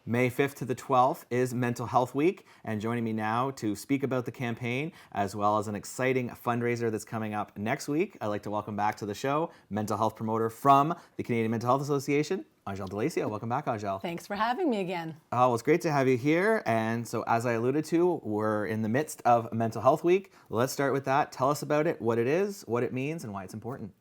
May 5th to the 12th is Mental Health Week, and joining me now to speak about the campaign, as well as an exciting fundraiser that's coming up next week, I'd like to welcome back to the show mental health promoter from the Canadian Mental Health Association, Angèle Delacio. Welcome back, Angèle. Thanks for having me again. Well, it's great to have you here. And so, as I alluded to, we're in the midst of Mental Health Week. Let's start with that. Tell us about it, what it is, what it means, and why it's important.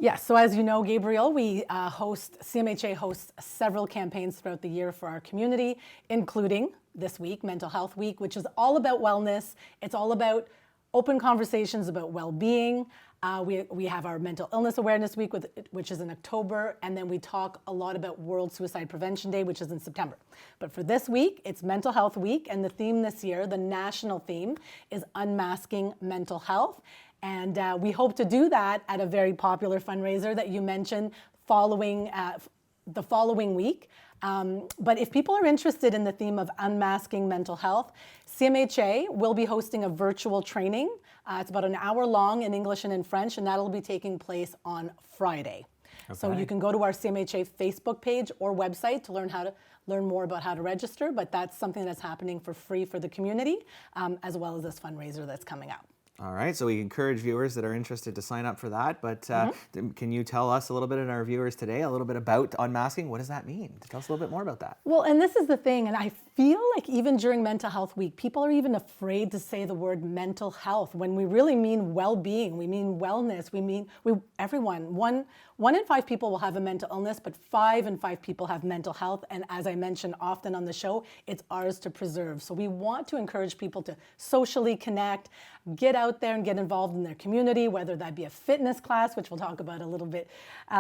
Yes, so as you know, Gabriel, CMHA hosts several campaigns throughout the year for our community, including this week, Mental Health Week, which is all about wellness. It's all about open conversations about well-being. We have our Mental Illness Awareness Week, which is in October, and then we talk a lot about World Suicide Prevention Day, which is in September. But for this week, it's Mental Health Week, and the theme this year, the national theme, is Unmasking Mental Health. And we hope to do that at a very popular fundraiser that you mentioned following the following week. But if people are interested in the theme of unmasking mental health, CMHA will be hosting a virtual training. It's about an hour long in English and in French, and that'll be taking place on Friday. Okay. So you can go to our CMHA Facebook page or website to learn more about how to register, but that's something that's happening for free for the community, as well as this fundraiser that's coming up. All right, so we encourage viewers that are interested to sign up for that, but can you tell us a little bit, and our viewers today, a little bit about unmasking? What does that mean? Tell us a little bit more about that. Well, and this is the thing, and I feel like even during Mental Health Week, people are even afraid to say the word mental health when we really mean well-being, we mean wellness, everyone. One in 5 people will have a mental illness, but 5 in 5 people have mental health. And as I mentioned often on the show, it's ours to preserve. So we want to encourage people to socially connect, get out there and get involved in their community, whether that be a fitness class, which we'll talk about a little bit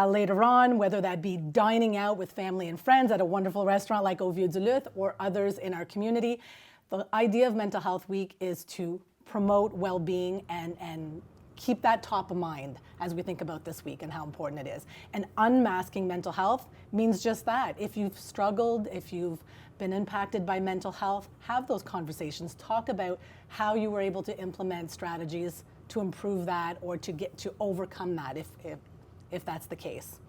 later on, whether that be dining out with family and friends at a wonderful restaurant like Au Vieux du Luth or others in our community. The idea of Mental Health Week is to promote well-being and keep that top of mind as we think about this week and how important it is. And unmasking mental health means just that. If you've struggled, if you've been impacted by mental health, have those conversations. Talk about how you were able to implement strategies to improve that or to overcome that if that's the case.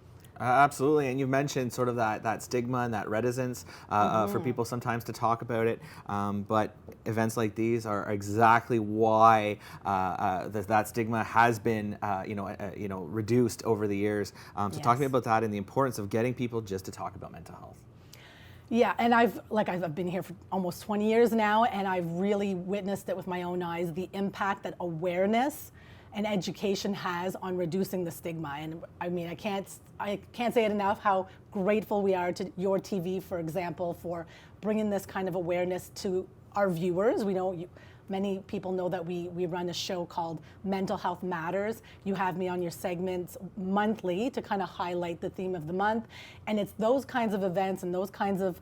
Absolutely, and you've mentioned sort of that stigma and that reticence for people sometimes to talk about it, but events like these are exactly why that stigma has been reduced over the years. So Yes. talk to me about that and the importance of getting people just to talk about mental health. Yeah, and I've been here for almost 20 years now, and I've really witnessed it with my own eyes, the impact that awareness and education has on reducing the stigma. And I mean, I can't say it enough how grateful we are to your TV, for example, for bringing this kind of awareness to our viewers. We know many people know that we run a show called Mental Health Matters. You have me on your segments monthly to kind of highlight the theme of the month. And it's those kinds of events and those kinds of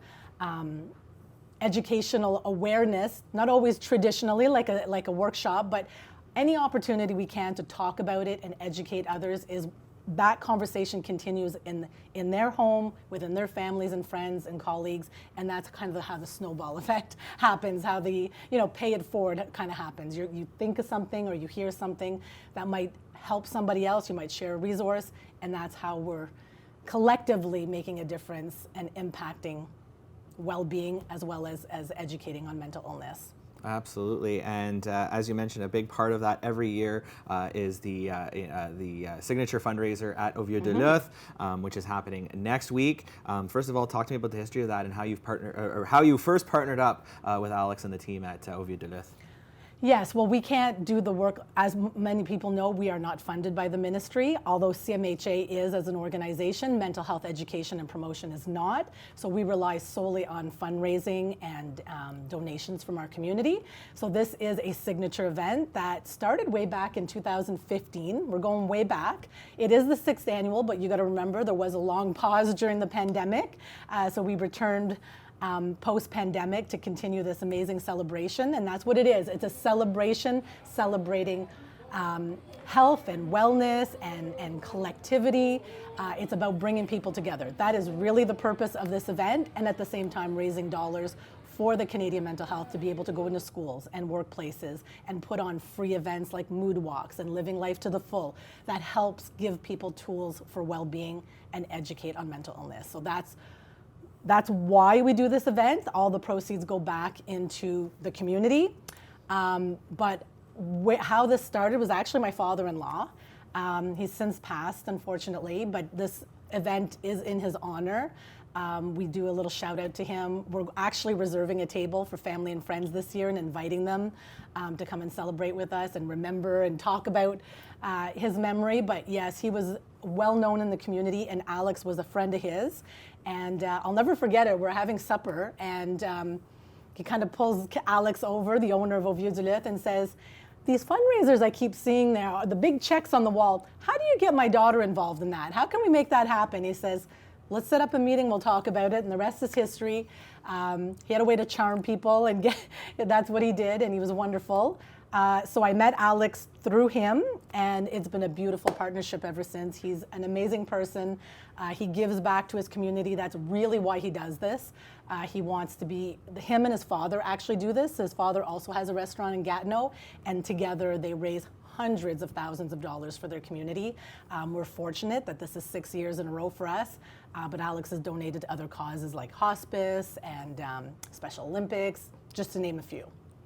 educational awareness, not always traditionally like a workshop, but any opportunity we can to talk about it and educate others is that conversation continues in their home, within their families and friends and colleagues, and that's kind of how the snowball effect happens, how the pay it forward kind of happens. You think of something or you hear something that might help somebody else, you might share a resource, and that's how we're collectively making a difference and impacting well-being as well as educating on mental illness. Absolutely, and as you mentioned, a big part of that every year is the signature fundraiser at Au Vieux du Luth, which is happening next week. First of all, talk to me about the history of that and how you've partnered, or how you first partnered up with Alex and the team at Au Vieux du Luth. Yes, well, we can't do the work. As many people know, we are not funded by the ministry, although CMHA is as an organization. Mental health education and promotion is not. So we rely solely on fundraising and donations from our community. So this is a signature event that started way back in 2015. We're going way back. It is the 6th annual, but you got to remember there was a long pause during the pandemic. So we returned post-pandemic to continue this amazing celebration, and that's what it is. It's a celebration celebrating health and wellness and collectivity. It's about bringing people together. That is really the purpose of this event, and at the same time raising dollars for the Canadian Mental Health to be able to go into schools and workplaces and put on free events like mood walks and living life to the full that helps give people tools for well-being and educate on mental illness. So that's that's why we do this event. All the proceeds go back into the community. But how this started was actually my father-in-law. He's since passed, unfortunately, but this event is in his honor. We do a little shout out to him. We're actually reserving a table for family and friends this year and inviting them to come and celebrate with us and remember and talk about his memory. But yes, he was well known in the community, and Alex was a friend of his. And I'll never forget it. We're having supper, and he kind of pulls Alex over, the owner of Au Vieux du Luth, and says, "These fundraisers I keep seeing now, the big checks on the wall, how do you get my daughter involved in that? How can we make that happen?" He says, "Let's set up a meeting, we'll talk about it," and the rest is history. He had a way to charm people, and that's what he did, and he was wonderful. So I met Alex through him, and it's been a beautiful partnership ever since. He's an amazing person. He gives back to his community. That's really why he does this. He wants to be, him and his father actually do this. His father also has a restaurant in Gatineau, and together they raise hundreds of thousands of dollars for their community. We're fortunate that this is 6 years in a row for us, but Alex has donated to other causes like hospice and Special Olympics, just to name a few.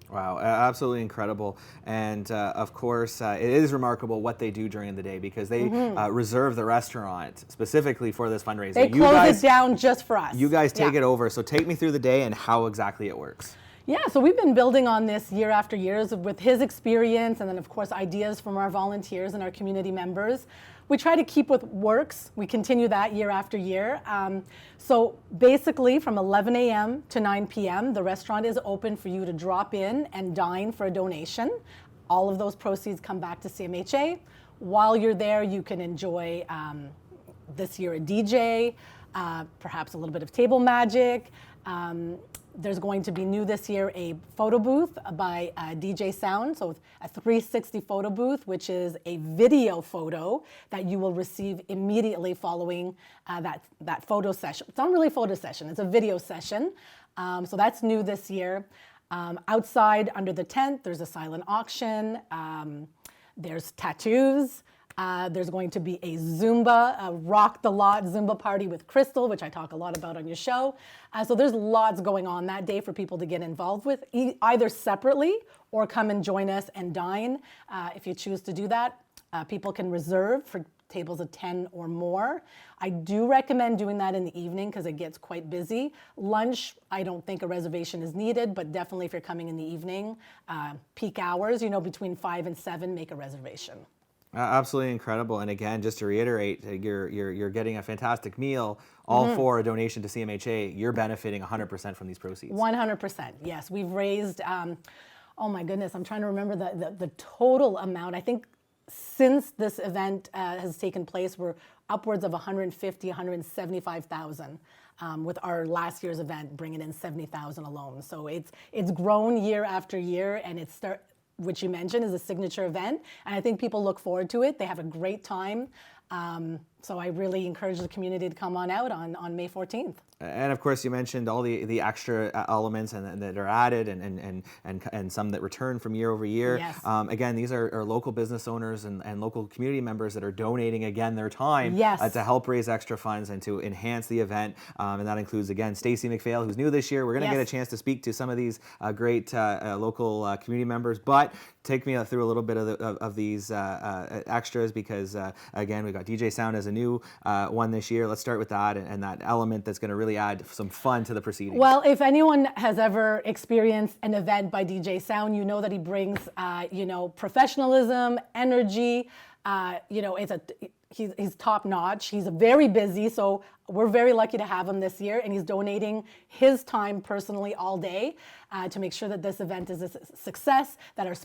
Wow, absolutely incredible. And of course, it is remarkable what they do during the day, because they reserve the restaurant specifically for this fundraiser. They close it down just for us. You guys take it over. So take me through the day and how exactly it works. Yeah, so we've been building on this year after year with his experience, and then of course ideas from our volunteers and our community members. We try to keep what works. We continue that year after year. So basically from 11 a.m. to 9 p.m., the restaurant is open for you to drop in and dine for a donation. All of those proceeds come back to CMHA. While you're there, you can enjoy this year a DJ, perhaps a little bit of table magic. There's going to be new this year a photo booth by DJ Sound, so a 360 photo booth, which is a video photo that you will receive immediately following that photo session. It's not really a photo session, it's a video session. So that's new this year. Outside under the tent, there's a silent auction, there's tattoos. There's going to be a Zumba, a Rock the Lot Zumba party with Crystal, which I talk a lot about on your show. So there's lots going on that day for people to get involved with, either separately or come and join us and dine. If you choose to do that, people can reserve for tables of 10 or more. I do recommend doing that in the evening because it gets quite busy. Lunch, I don't think a reservation is needed, but definitely if you're coming in the evening, peak hours, between 5 and 7, make a reservation. Absolutely incredible. And again, just to reiterate, you're getting a fantastic meal, all for a donation to CMHA. You're benefiting 100% from these proceeds. 100%, yes. We've raised, oh my goodness, I'm trying to remember the total amount. I think since this event has taken place, we're upwards of 150, 175,000. With our last year's event bringing in 70,000 alone. So it's grown year after year, and which you mentioned is a signature event, and I think people look forward to it. They have a great time. So I really encourage the community to come on out on May 14th. And of course, you mentioned all the extra elements and that are added, and some that return from year over year. Yes. Again, these are local business owners and local community members that are donating again their time to help raise extra funds and to enhance the event. And that includes again Stacey McPhail, who's new this year. We're going to get a chance to speak to some of these great local community members, but take me through a little bit of these extras, because again, we've got DJ Sound as a new one this year. Let's start with that and that element that's going to really add some fun to the proceedings. Well, if anyone has ever experienced an event by DJ Sound, you know that he brings professionalism, energy. He's top notch. He's very busy, so we're very lucky to have him this year, and he's donating his time personally all day to make sure that this event is a success, that our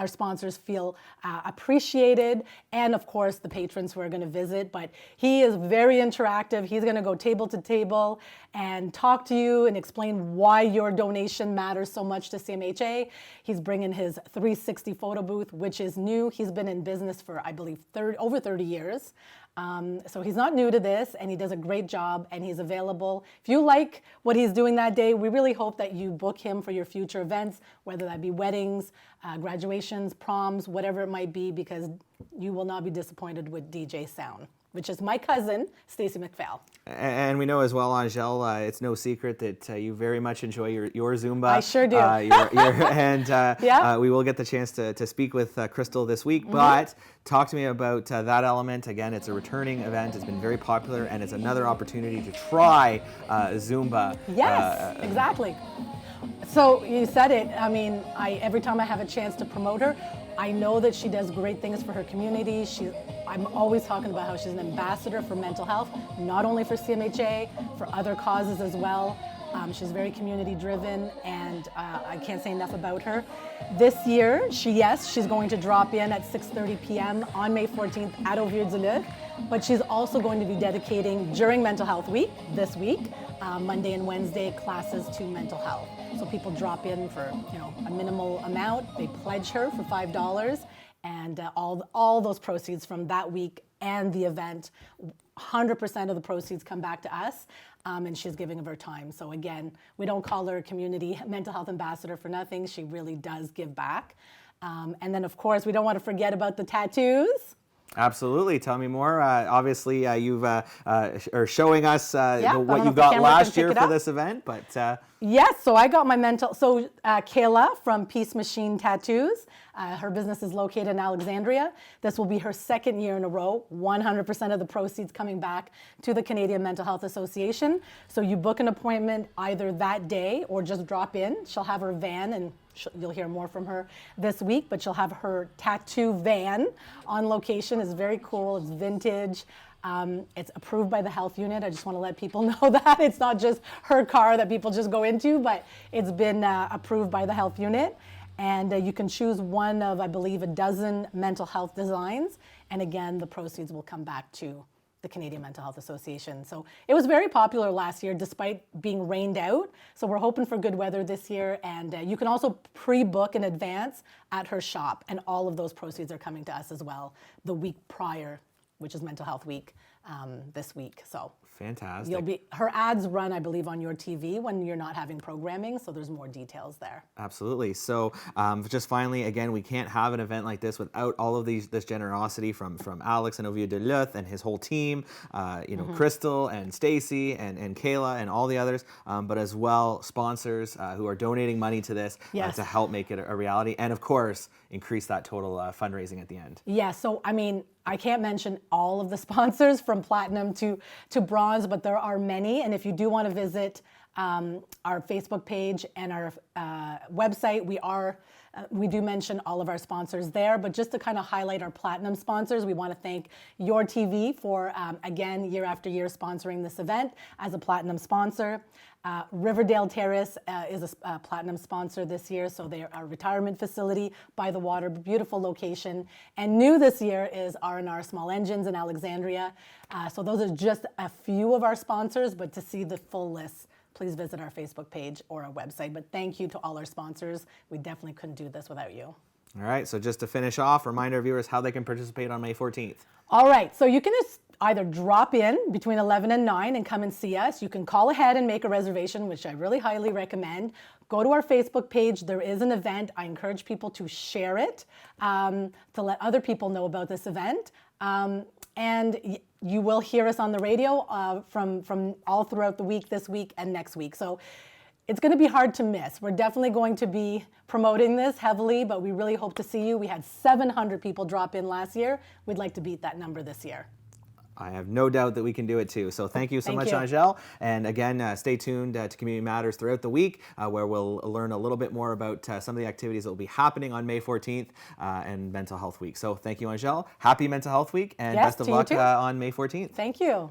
sponsors feel appreciated, and of course the patrons who are going to visit. But he is very interactive. He's going to go table to table and talk to you and explain why your donation matters so much to CMHA. He's bringing his 360 photo booth, which is new. He's been in business for, I believe, over 30 years. So he's not new to this, and he does a great job, and he's available. If you like what he's doing that day, we really hope that you book him for your future events, whether that be weddings, graduations, proms, whatever it might be, because you will not be disappointed with DJ Sound. which is my cousin, Stacey McPhail. And we know as well, Angel, it's no secret that you very much enjoy your Zumba. I sure do. We will get the chance to speak with Crystal this week. But talk to me about that element. Again, it's a returning event. It's been very popular, and it's another opportunity to try Zumba. Yes, exactly. So you said it. I mean, every time I have a chance to promote her, I know that she does great things for her community. I'm always talking about how she's an ambassador for mental health, not only for CMHA, for other causes as well. She's very community driven, and I can't say enough about her. This year, she's going to drop in at 6:30 p.m. on May 14th at Au Vieux du Luc, but she's also going to be dedicating during Mental Health Week, this week, Monday and Wednesday, classes to mental health. So people drop in for a minimal amount. They pledge her for $5, and all those proceeds from that week and the event, 100% of the proceeds come back to us, and she's giving of her time. So again, we don't call her a community mental health ambassador for nothing. She really does give back. And then of course, we don't want to forget about the tattoos. Absolutely. Tell me more. Obviously, you've are showing us what you if the got camera last can year pick it for up. this event, but Yes, so I got my Kayla from Peace Machine Tattoos. Her business is located in Alexandria. This will be her second year in a row, 100% of the proceeds coming back to the Canadian Mental Health Association. So you book an appointment either that day or just drop in. She'll have her van, and you'll hear more from her this week, but she'll have her tattoo van on location. It's very cool, it's vintage. It's approved by the health unit. I just want to let people know that. It's not just her car that people just go into, but it's been approved by the health unit. And you can choose one of, I believe, a dozen mental health designs. And again, the proceeds will come back to the Canadian Mental Health Association. So it was very popular last year despite being rained out. So we're hoping for good weather this year. And you can also pre-book in advance at her shop. And all of those proceeds are coming to us as well the week prior, which is Mental Health Week this week. So fantastic. Her ads run, I believe, on your TV when you're not having programming, so there's more details there. Absolutely. So just finally, again, we can't have an event like this without all of this generosity from Alex and Au Vieux du Luc and his whole team, Crystal and Stacey and Kayla and all the others, but as well sponsors who are donating money to this to help make it a reality, and of course, increase that total fundraising at the end. Yeah, so I mean, I can't mention all of the sponsors from platinum to bronze, but there are many. And if you do want to visit our Facebook page and our website, we do mention all of our sponsors there. But just to kind of highlight our platinum sponsors, we want to thank Your TV for, again, year after year sponsoring this event as a platinum sponsor. Riverdale Terrace is a platinum sponsor this year, so they are a retirement facility by the water, beautiful location. And new this year is R&R Small Engines in Alexandria. So those are just a few of our sponsors, but to see the full list, please visit our Facebook page or our website. But thank you to all our sponsors. We definitely couldn't do this without you. All right, so just to finish off, remind our viewers how they can participate on May 14th. All right, so you can just either drop in between 11 and 9 and come and see us. You can call ahead and make a reservation, which I really highly recommend. Go to our Facebook page. There is an event. I encourage people to share it, to let other people know about this event. And you will hear us on the radio from all throughout the week, this week and next week. So it's going to be hard to miss. We're definitely going to be promoting this heavily, but we really hope to see you. We had 700 people drop in last year. We'd like to beat that number this year. I have no doubt that we can do it too. So thank you so much, you. Angel. And again, stay tuned to Community Matters throughout the week, where we'll learn a little bit more about some of the activities that will be happening on May 14th and Mental Health Week. So thank you, Angel. Happy Mental Health Week, and best of luck on May 14th. Thank you.